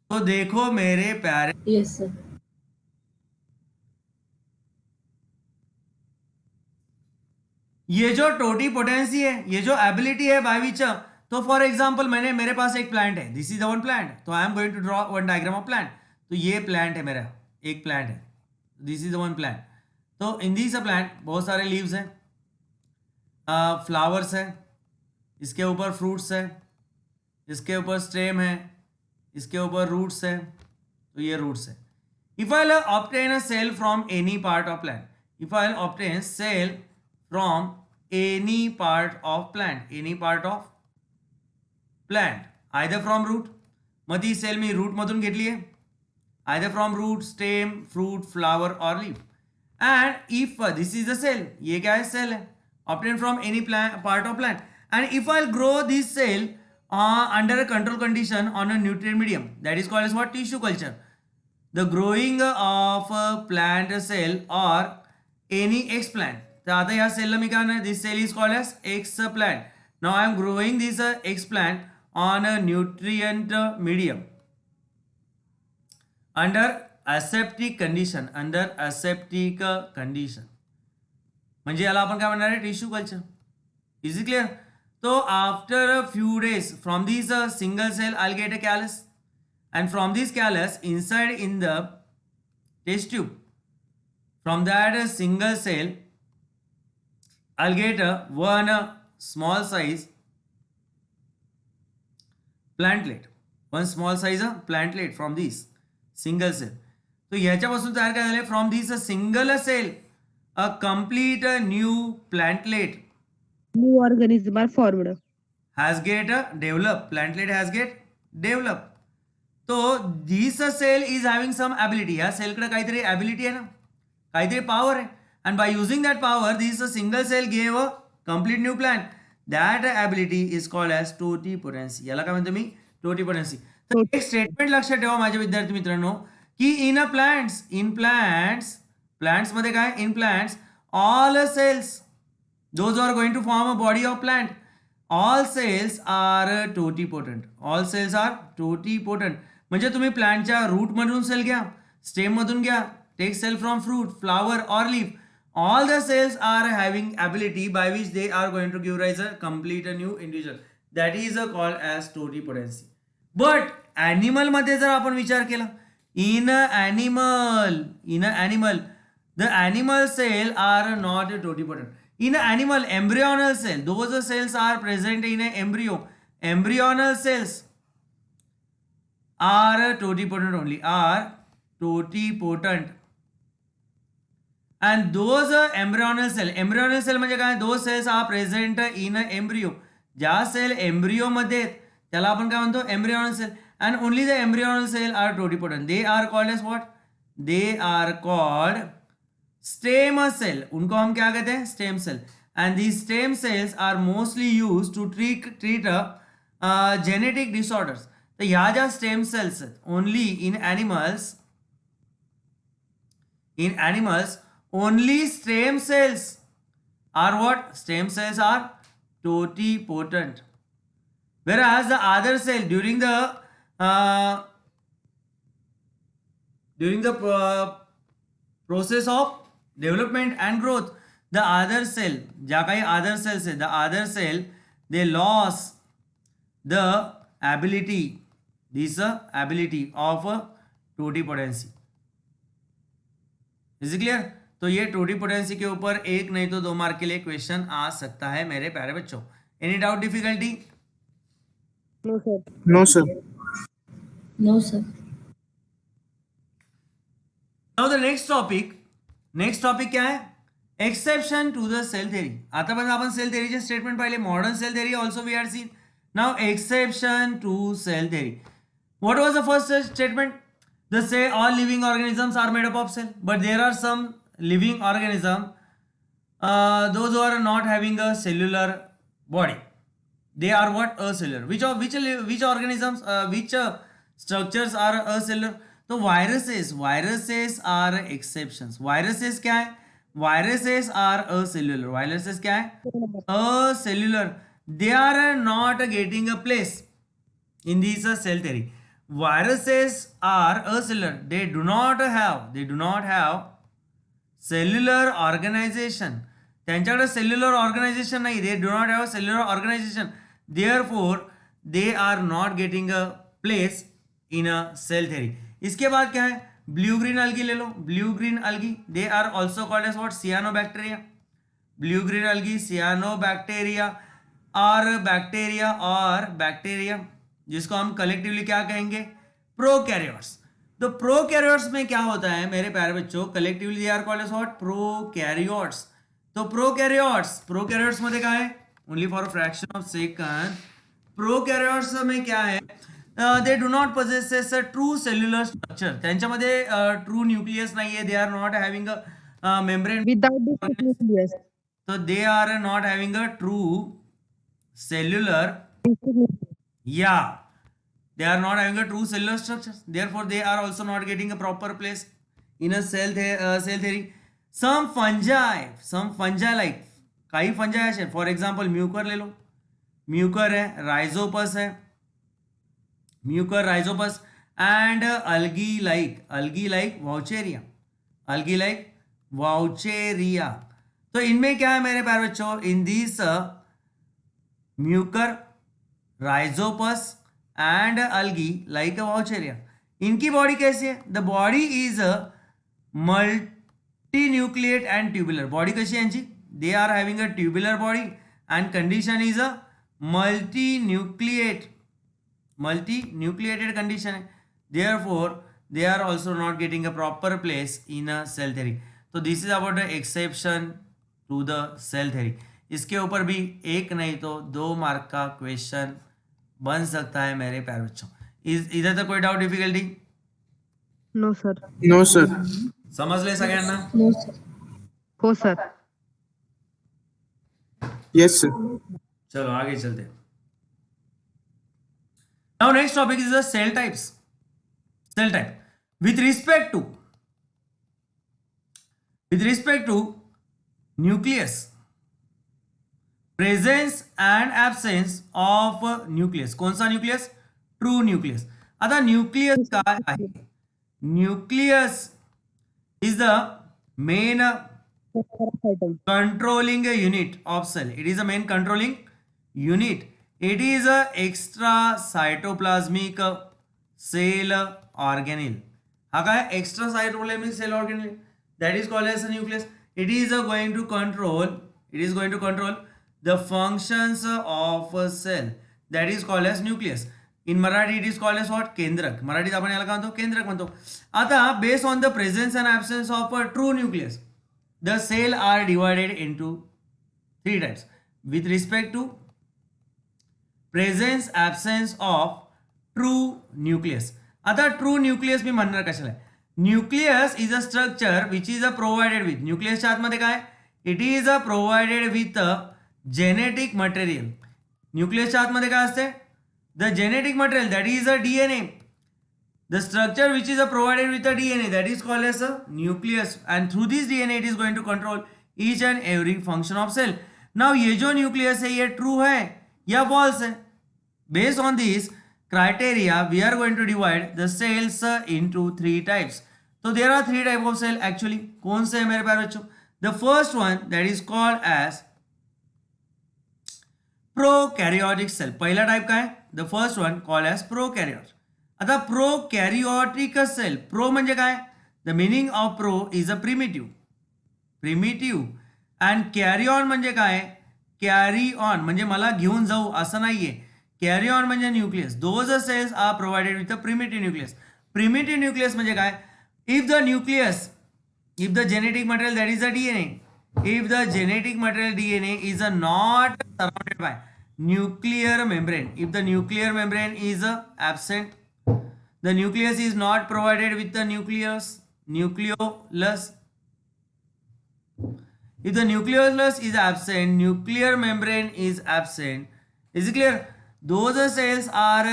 तो देखो मेरे प्यारे, Yes, sir. ये जो टोटिपोटेंसी है, ये जो एबिलिटी है बाय विच, तो फॉर एग्जांपल मेरे पास एक प्लांट है, this is the one plant, तो I am going to draw one diagram of plant. तो ये प्लांट है मेरा, एक प्लांट है, this is the one plant. तो इन दिस प्लांट बहुत सारे लीव्स हैं, फ्लावर्स है, इसके ऊपर फ्रूट्स है, इसके ऊपर स्टेम है, इसके ऊपर रूट्स है, तो ये रूट्स है. If I obtain a cell from any part of plant, if I obtain cell from any part of plant, any part of plant, either from root, मग ती सेल मी रूट मधून घेतली आहे, either from root, stem, fruit, flower or leaf. And if this is the cell, ये क्या है? Cell है, obtained from any plant, part of plant. And if I'll grow this cell under a control condition on a nutrient medium, that is called as what? Tissue culture. The growing of a plant cell or any X plant. तर आता या सेलला मी काय म्हणणार? This cell is called as explant. Now I am growing this explant on a nutrient medium under aseptic condition, under aseptic condition. म्हणजे याला आपण काय म्हणणार आहे? Tissue culture. Is it clear? तो after a few days from this single cell I get a callus, and from this callus inside in the test tube, from that single cell I'll get one small size plantlet, one small size plantlet from this single cell. तो ह्याच्यापासून तयार काय झाले? From this single cell a complete new plantlet New organism are formed. has get developed. Plantlet has get developed. तो this cell is having some ability. ह्या सेलकडे काहीतरी ability आहे ना, काहीतरी पॉवर आहे. And by using that power, this single cell gave a complete new plant. That ability is called as totipotency. याला काय म्हणतो मी? टोटिपोटेन्सी. तर एक स्टेटमेंट लक्षात ठेवा माझ्या विद्यार्थी मित्रांनो, की इन प्लांट्स मध्ये काय? In plants all cells those are going to form a body of plant, all cells are totipotent. All cells are totipotent. म्हणजे तुम्ही प्लांटच्या रूट मधून सेल घ्या, स्टेम मधून घ्या, take cell from fruit, flower और leaf, all the cells are having ability by which they are going to give rise a complete new individual. That is called as totipotency. But animal मध्ये जर आपण विचार केला, in a animal the animal cell are not totipotent. In an animal embryonal cell, those cells are present in an embryo. Embryonal cells are totipotent only, are totipotent. And those embryonal cell म्हणजे काय? those cells are present in a embryo. ज्या cell embryo मध्ये त्याला आपण काय म्हणतो? Embryonal cell. and only the embryonal cell are totipotent. They are called as what? They are called stem cell. उनको हम क्या कहते हैं? stem cell. and these stem cells are mostly used to treat genetic disorders. तर ह्या ज्या stem cells only in animals only stem cells are what? Stem cells are totipotent. Whereas the other cell during the process of development and growth, the other cell, ज्या काही other cells आहे, the other cell they loss the ability, this ability of totipotency. Is clear? तो ये totipotency के ऊपर एक नहीं तो 2 मार्क के लिए क्वेश्चन आ सकता है मेरे प्यारे बच्चों. Any doubt, difficulty? No, sir. No, sir. No, sir. Now the next topic क्या है? Exception to the cell theory. आतापर्यंत आपण सेल थेरीचे स्टेटमेंट पाहिले. Modern cell theory also we had seen. Now exception to cell theory. What was the first statement? They say all living organisms are made up of cell, but there are some living organism, those who are not having a cellular body. They are what? Acellular. Which organisms, which structures are acellular? तो viruses are exceptions. Viruses क्या है? Viruses are acellular. Viruses क्या है? Acellular. They are not getting a place in this cell theory. Viruses are acellular. They do not have cellular organization. त्यांच्याकडे cellular organization नाही. They do not have a cellular organization. Therefore, they are not getting a place in a cell theory. इसके बाद क्या है? Blue green algae ले लो. Blue green algae, they are also called as what? Cyanobacteria. Blue green algae, cyanobacteria और bacteria जिसको हम collectively क्या कहेंगे? प्रोकैरियोट्स. तो प्रोकैरियोट्स में क्या होता है मेरे प्यारे बच्चों? Collectively they are called as what? Prokaryotes. तो प्रोकैरियोट्स मध्ये काय आहे? Only for a fraction of second. Prokaryotes में क्या है? They do not possess a true cellular structure. त्यांच्यामध्ये ट्रू न्यूक्लियस नाहीये. They are not having a membrane. Without this nucleus. तो they are not having a true cellular. Yeah, they are not having a true cellular structure. Therefore, they are also not getting a proper place in a cell theory. Some fungi like काही fungi असे, for example, Mucor ले लो. Mucor है, Rhizopus है, Mucor Rhizopus and algae like Vaucheria. तो इनमें क्या है मेरे प्यारे बच्चों? In this Mucor, Rhizopus and algae like a Vaucheria. इनकी बॉडी कैसी है? The body is multinucleate and tubular. Body कशी आहे यांची? They are having a tubular body and condition is a multinucleated condition है. Therefore they are also not getting a proper place in a cell theory. तो this is about the exception to the cell theory. इसके ऊपर भी एक नहीं तो 2 mark का question बन सकता है मेरे प्यारे बच्चों. इधर तक कोई doubt, difficulty? No, sir. No, sir. समजले सगळ्यांना? No, sir. हो sir. Yes, sir. चलो आगे चलते हैं. Now next topic is the cell types. Cell type. With respect to nucleus, presence and absence of nucleus. कोणता न्यूक्लियस? True nucleus. आता nucleus काय आहे? Nucleus is the main controlling unit of cell. It is a main controlling unit. It is a extra cytoplasmic cell organelle. हा काय? Extra cytoplasmic cell organelle. That is called as a nucleus. It is going to control the functions of a cell. That is called as nucleus. In Marathi it is called as what? केंद्रक. मराठीत आपण याला काय म्हणतो? केंद्रक म्हणतो. आता based on the presence and absence of a true nucleus, the cell are divided into 3 types with respect to presence absence of true nucleus. आता true nucleus मी म्हणणार कशाला? Nucleus is a structure which is provided with. nucleus च्या आतमध्ये काय? It is provided with genetic material. nucleus च्या आतमध्ये काय असते? The genetic material, that is a DNA. The structure which is provided with a DNA, that is called as a nucleus, and through this DNA it is going to control each and every function of cell. Now ये जो nucleus है ये true है या false है? Based on this criteria we are going to divide the cells into 3 types. So there are 3 types of cell actually. कौन से है मेरे प्यारे बच्चों? The first one that is called as prokaryotic cell. पहिला टाइप काय? The first one called as prokaryote. आता prokaryotic cell, pro म्हणजे काय? The meaning of pro is a primitive and carry on म्हणजे काय? कॅरी ऑन म्हणजे मला घेऊन जाऊ असं नाहीये. कॅरी ऑन म्हणजे nucleus. Those cells are provided with a primitive nucleus. Primitive nucleus म्हणजे काय? If the genetic material, that is the DNA, if the genetic material DNA is not surrounded by nuclear membrane, if the nuclear membrane is absent, the nucleus is not provided with the nucleolus. If the nucleolus is absent, nuclear membrane is absent. Is it clear? Those cells are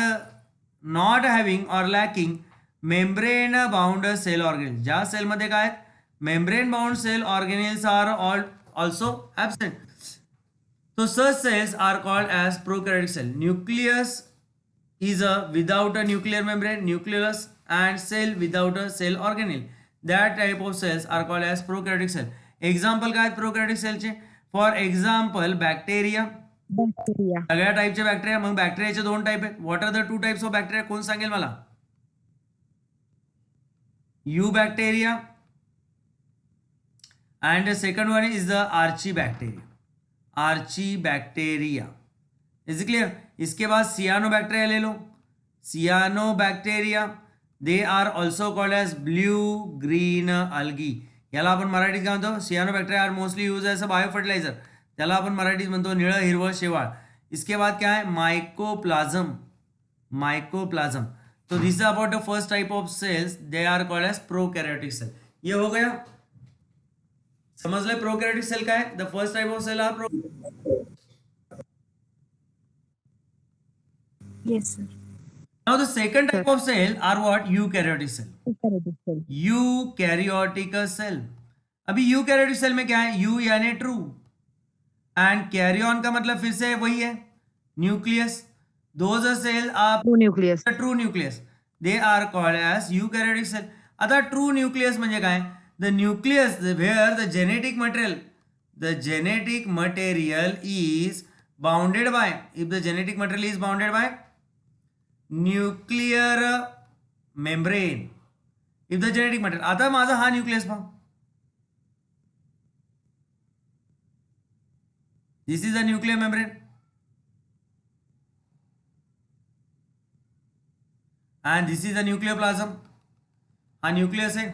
not having or lacking membrane bound cell organelles. ज्या cell मध्ये काय membrane bound cell organelles are also absent. So such cells are called as prokaryotic cell. Nucleus is without a nuclear membrane, nucleolus, and cell without a cell organelle. That type of cells are called as prokaryotic cell. Example काय prokaryotic सेलचे? For example bacteria. Bacteria. सगळ्या टाईपचे bacteria. मग बॅक्टेरियाचे दोन type आहेत. What are the two types of bacteria? कोण सांगेल मला? Eubacteria and second one is the archaebacteria. Is clear? इसके बाद सियानो बैक्टीरिया ले लो. Cyanobacteria, they are also called as blue green algae. याला आपण मराठीत काय म्हणतो? Cyanobacteria are mostly use as a bio fertiliser. त्याला आपण मराठीत म्हणतो निळं हिरवं शेवाळ. इसके बाद क्या है? माइकोप्लाज्म. तो this is about the first type of cells, they are called as prokaryotic cell. ये हो गया, समझ ले प्रोकैरियोटिक सेल का है. The first type of cell are pro. Yes, sir. Now the second type of cell are what? Eukaryotic cell. Eukaryotic cell. Eukaryotic cell. अभी eukaryotic cell में क्या है? यू यानी ट्रू एंड कैरी ऑन का मतलब फिर से वही है, nucleus. Those cell are True nucleus. True nucleus, they are called as eukaryotic cell. आता ट्रू न्यूक्लियस म्हणजे काय? The nucleus where the genetic material is bounded by, if the genetic material is bounded by nuclear membrane, if the genetic material. आता माझा हा nucleus पहा, this is the nuclear membrane and this is the nucleoplasm. हा nucleus है.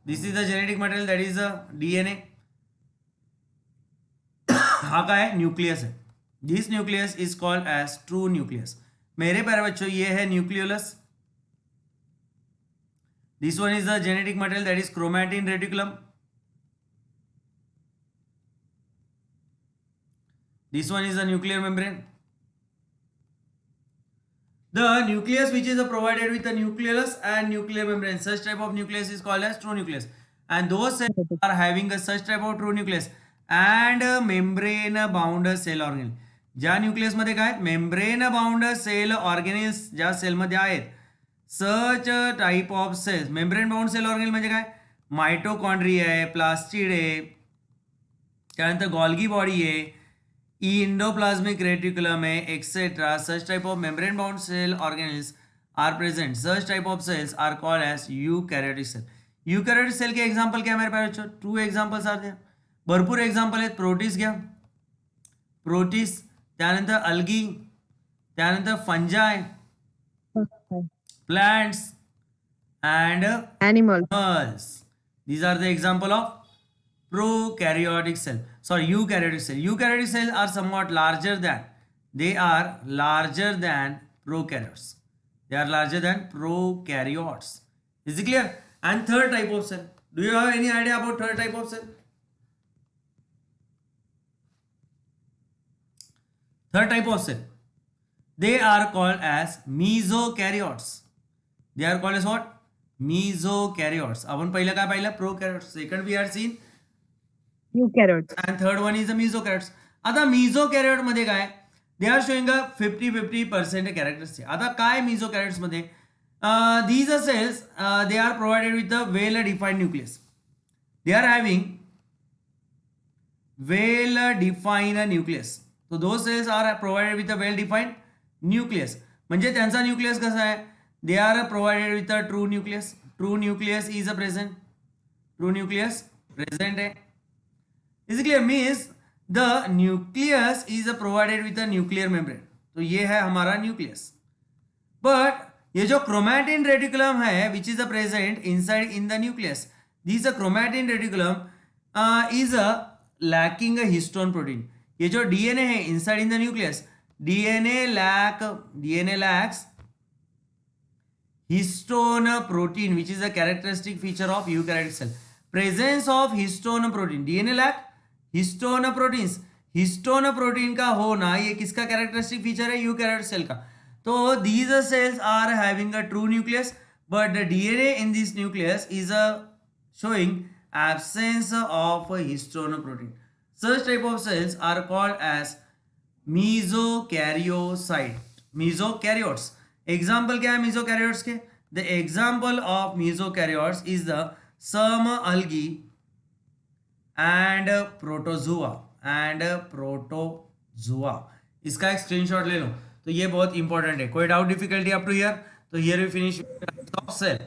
This is the genetic material, that is DNA. हा काय है? Nucleus है. This nucleus is called as true nucleus. मेरे प्यारे बच्चों, ये है nucleolus. This one is the genetic material, that is chromatin reticulum. This one is the nuclear membrane. The nucleus which is provided with the nucleolus and nuclear membrane, such type of nucleus is called as true nucleus. And those cells are having a such type of true nucleus and membrane bound cell organelle. ज्या nucleus मध्ये काय? Membrane bound cell organelles ज्या cell मध्ये आहेत, such type of cells. Membrane bound cell organelle म्हणजे काय? Mitochondria आहे, plastid आहे, त्यानंतर गॉल्गी बॉडी आहे, इंडोप्लाज्मिक रेटिकुलम है, etcetera. Such type of membrane bound cell organelles are present. Such type of cells are called as eukaryotic cell. Eukaryotic cell के example क्या मेरे पास? 2 एग्जांपल्स आर देयर. भरपूर एग्जांपल आहेत. प्रोटिस घ्या, प्रोटिस, त्यानंतर अल्गी, त्यानंतर फंजाय, plants and Animals. These are the example of prokaryotic cell. Sorry, eukaryotic cell. Eukaryotic cells are somewhat larger than, they are larger than prokaryotes. They are larger than prokaryotes. Is it clear? And third type of cell. Do you have any idea about third type of cell? Third type of cell, they are called as mesokaryotes. They are called as what? Mesokaryotes. आपण पहिलं काय पाहिलं? Prokaryotes. Second we had seen Eukaryotes. and third one is the mesokaryotes. आता mesokaryote मध्ये काय? They are showing a 50% characteristics. आता काय mesokaryotes मध्ये? These are cells, they are provided with a well defined nucleus. They are having well define nucleus. तो those cells are provided with a well defined nucleus. म्हणजे त्यांचा nucleus कसा आहे? They are provided with a true nucleus. True nucleus is a present. True nucleus present आहे. Is clear? Means the nucleus is provided with a nuclear membrane. तो ये है हमारा nucleus. But ये जो क्रोमैटिन रेटिकुलम है which is a present inside in the nucleus, this chromatin reticulum is lacking a histone protein. ये जो DNA है inside in the nucleus, DNA lakhs histone protein which is a characteristic feature of eukaryotic cell. Presence of histone protein, DNA lack histone proteins. Histone protein का होना ये किसका characteristic feature है? Eukaryotic cell का. तो these cells are having a true nucleus but the DNA in this nucleus is showing absence of histone protein. Such type of cells are called as mesokaryocyte. Mesokaryotes. Example क्या है mesokaryotes के? The example of mesokaryotes is the some algae and protozoa. इसका एक screenshot ले लो. तो ये बहुत important है. कोई doubt difficulty up to here? तो हियर वी फिनिश सेल.